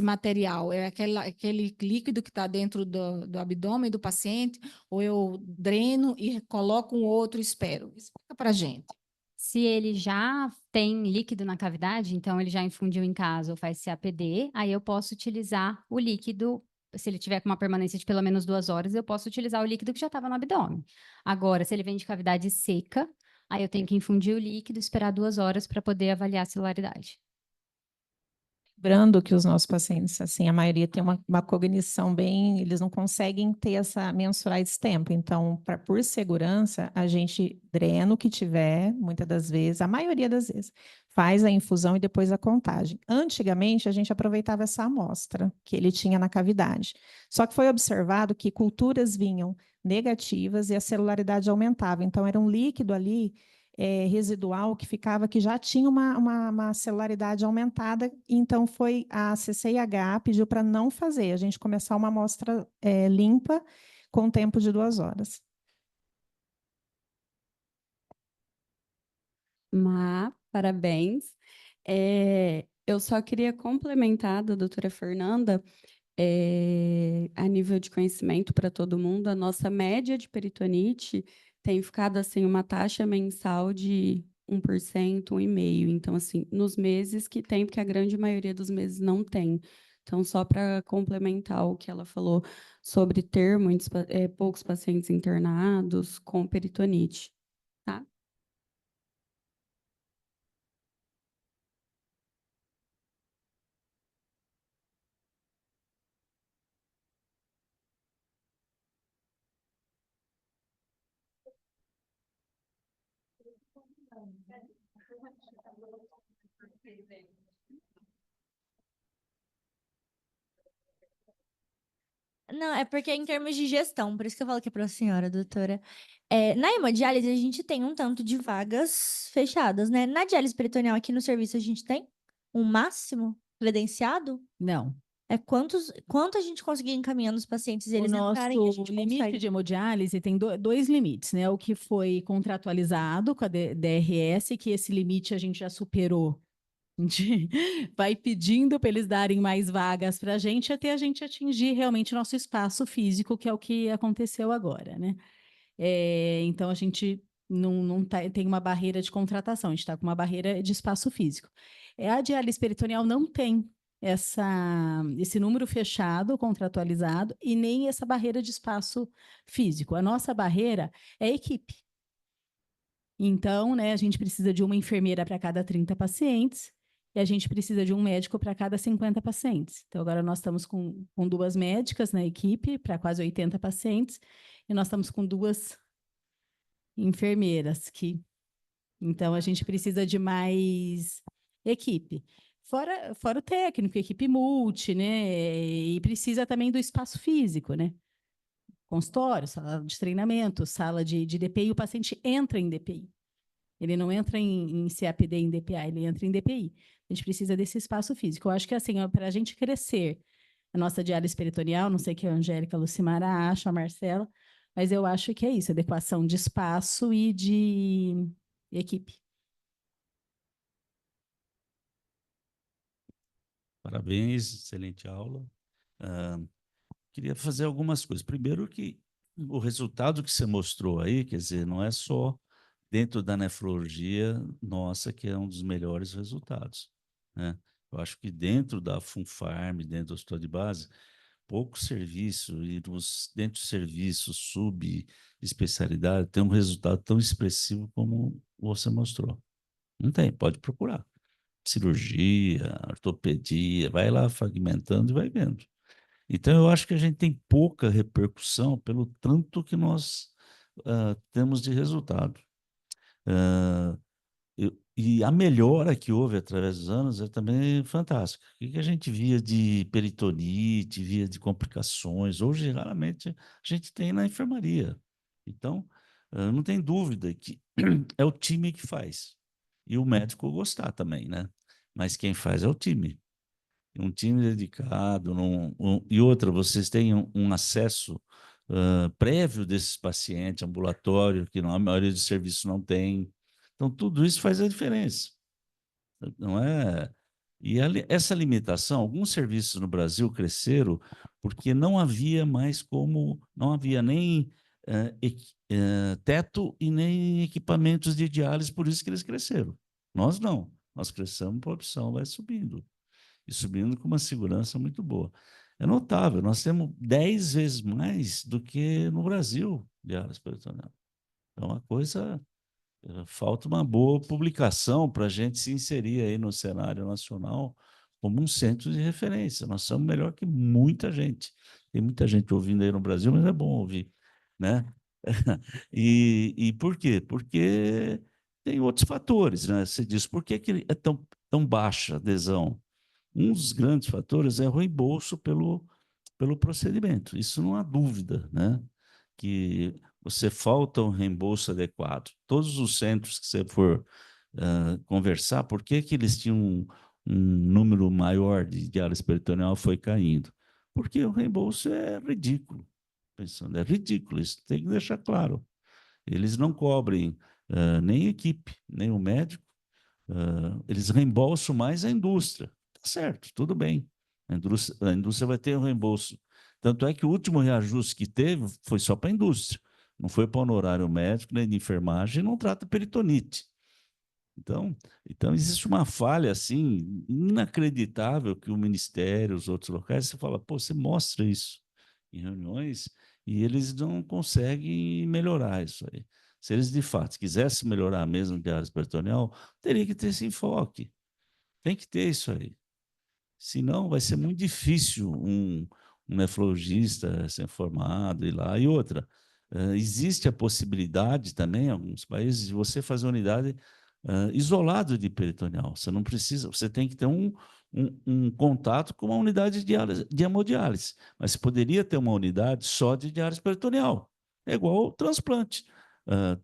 material? É aquele líquido que está dentro do abdômen do paciente, ou eu dreno e coloco um outro e espero? Explica para a gente. Se ele já tem líquido na cavidade, então ele já infundiu em casa ou faz CAPD, aí eu posso utilizar o líquido. Se ele tiver com uma permanência de pelo menos 2 horas, eu posso utilizar o líquido que já estava no abdômen. Agora, se ele vem de cavidade seca, aí eu tenho que infundir o líquido, esperar 2 horas para poder avaliar a celularidade. Lembrando que os nossos pacientes, assim, a maioria tem uma cognição bem, eles não conseguem ter mensurar esse tempo. Então, por segurança, a gente drena o que tiver, muitas das vezes, a maioria das vezes, faz a infusão e depois a contagem. Antigamente, a gente aproveitava essa amostra que ele tinha na cavidade. Só que foi observado que culturas vinham negativas e a celularidade aumentava. Então, era um líquido ali residual que ficava, que já tinha uma celularidade aumentada, então foi a CCIH pediu para não fazer, a gente começar uma amostra limpa com tempo de 2 horas. Parabéns. Eu só queria complementar da doutora Fernanda, a nível de conhecimento para todo mundo, a nossa média de peritonite tem ficado assim uma taxa mensal de 1%, 1,5%. Então, assim, nos meses que tem, porque a grande maioria dos meses não tem. Então, só para complementar o que ela falou sobre ter poucos pacientes internados com peritonite, tá? Não, é porque em termos de gestão, por isso que eu falo que é para a senhora, doutora. Na hemodiálise, a gente tem um tanto de vagas fechadas, né? Na diálise peritoneal aqui no serviço, a gente tem um máximo credenciado? Não. Quanto a gente conseguir encaminhando os pacientes, O eles entrarem, a nosso gente limite consegue. de hemodiálise tem dois limites, né? O que foi contratualizado com a DRS, que esse limite a gente já superou. A gente vai pedindo para eles darem mais vagas para a gente até a gente atingir realmente nosso espaço físico, que é o que aconteceu agora, né? Então a gente não tem uma barreira de contratação, a gente está com uma barreira de espaço físico. A diálise peritoneal não tem esse número fechado, contratualizado, e nem essa barreira de espaço físico. A nossa barreira é a equipe. Então, né, a gente precisa de uma enfermeira para cada 30 pacientes e a gente precisa de um médico para cada 50 pacientes. Então, agora nós estamos com 2 médicas na equipe para quase 80 pacientes e nós estamos com 2 enfermeiras então a gente precisa de mais equipe. Fora o técnico, equipe multi, né? E precisa também do espaço físico, né? Consultório, sala de treinamento, sala de DPI, o paciente entra em DPI. Ele não entra em CAPD, em DPA, ele entra em DPI. A gente precisa desse espaço físico. Eu acho que, assim, para a gente crescer a nossa diálise peritoneal, não sei o que a Angélica, a Lucimara acha, a Marcela, mas eu acho que é isso, adequação de espaço e de equipe. Parabéns, excelente aula. Queria fazer algumas coisas. Primeiro que o resultado que você mostrou aí, quer dizer, não é só dentro da nefrologia, nossa, que é um dos melhores resultados, né? Eu acho que dentro da Funfarm, dentro do hospital de base, pouco serviço, e dentro do serviço subespecialidade, tem um resultado tão expressivo como você mostrou. Não tem, pode procurar. Cirurgia, ortopedia, vai lá fragmentando e vai vendo. Então, eu acho que a gente tem pouca repercussão pelo tanto que nós temos de resultado. Ah, e a melhora que houve através dos anos é também fantástica. O que a gente via de peritonite, via de complicações, hoje, raramente, a gente tem na enfermaria. Então, não tem dúvida que é o time que faz. E o médico gostar também, né? Mas quem faz é o time. Um time dedicado, e outra, vocês têm um acesso prévio desses pacientes, ambulatório, que a maioria dos serviços não tem. Então, tudo isso faz a diferença, não é? E essa limitação, alguns serviços no Brasil cresceram porque não havia mais como, não havia nem teto e nem equipamentos de diálise, por isso que eles cresceram. Nós não, nós crescemos por opção, vai subindo e subindo com uma segurança muito boa. É notável, nós temos 10 vezes mais do que no Brasil de áreas peritoneal. É uma coisa, falta uma boa publicação para a gente se inserir aí no cenário nacional como um centro de referência. Nós somos melhor que muita gente. Tem muita gente ouvindo aí no Brasil, mas é bom ouvir, né? E por quê? Porque tem outros fatores, né? Você diz, por que que é tão baixa a adesão? Um dos grandes fatores é o reembolso pelo procedimento. Isso não há dúvida, né? Que você falta um reembolso adequado. Todos os centros que você for conversar, por que que eles tinham um número maior de diálise peritoneal foi caindo? Porque o reembolso é ridículo. Pensando, é ridículo, isso tem que deixar claro. Eles não cobrem nem equipe, nem o médico, eles reembolsam mais a indústria. Tá certo, tudo bem. A indústria vai ter um reembolso. Tanto é que o último reajuste que teve foi só para a indústria. Não foi para o honorário médico, nem de enfermagem, não trata peritonite. Então, existe uma falha assim inacreditável que o Ministério, os outros locais, você fala, pô, você mostra isso em reuniões e eles não conseguem melhorar isso aí. Se eles de fato quisessem melhorar mesmo de área peritoneal, teria que ter esse enfoque. Tem que ter isso aí. Senão vai ser muito difícil um nefrologista ser formado e lá. E outra, existe a possibilidade também, em alguns países, de você fazer unidade isolado de peritoneal. Você não precisa, você tem que ter um contato com uma unidade de hemodiálise, mas você poderia ter uma unidade só de diálise peritoneal. É igual o transplante. Uh,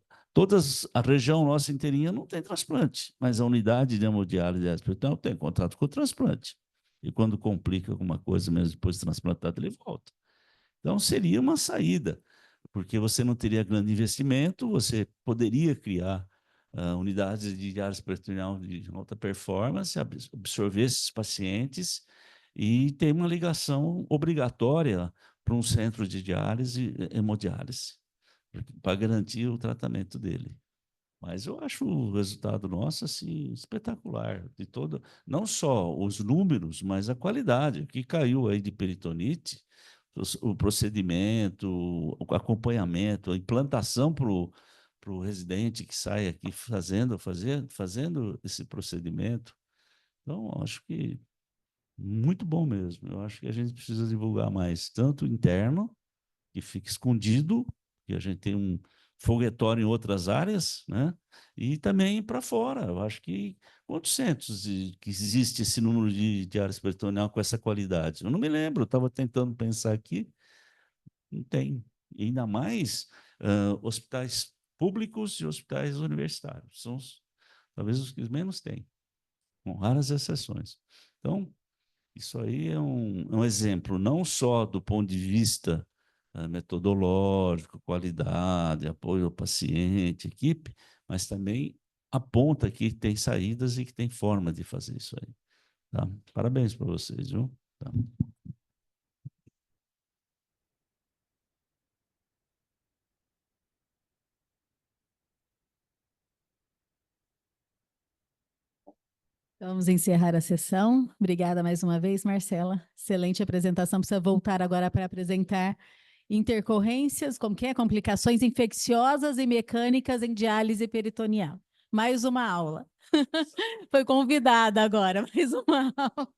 a região nossa inteirinha não tem transplante, mas a unidade de hemodiálise e diálise peritoneal tem contato com o transplante. E quando complica alguma coisa, mesmo depois de transplantado, ele volta. Então, seria uma saída, porque você não teria grande investimento, você poderia criar unidades de diálise peritoneal de alta performance, absorver esses pacientes e ter uma ligação obrigatória para um centro de diálise, hemodiálise, para garantir o tratamento dele. Mas eu acho o resultado nosso assim espetacular, de todo, não só os números, mas a qualidade. O que caiu aí de peritonite, o procedimento, o acompanhamento, a implantação para o residente que sai aqui fazendo esse procedimento. Então, acho que muito bom mesmo. Eu acho que a gente precisa divulgar mais, tanto interno, que fica escondido, que a gente tem um foguetório em outras áreas, né? E também para fora. Eu acho que quantos centros que existe esse número de áreas peritoneal com essa qualidade? Eu não me lembro, eu estava tentando pensar aqui, não tem. E ainda mais hospitais públicos e hospitais universitários. São talvez os que menos têm, com raras exceções. Então, isso aí é um exemplo, não só do ponto de vista metodológico, qualidade, apoio ao paciente, equipe, mas também aponta que tem saídas e que tem forma de fazer isso aí. Tá? Parabéns para vocês, viu? Tá. Vamos encerrar a sessão. Obrigada mais uma vez, Marcela. Excelente apresentação. Precisa voltar agora para apresentar intercorrências, como que é? Complicações infecciosas e mecânicas em diálise peritoneal. Mais uma aula. Foi convidada agora, mais uma aula.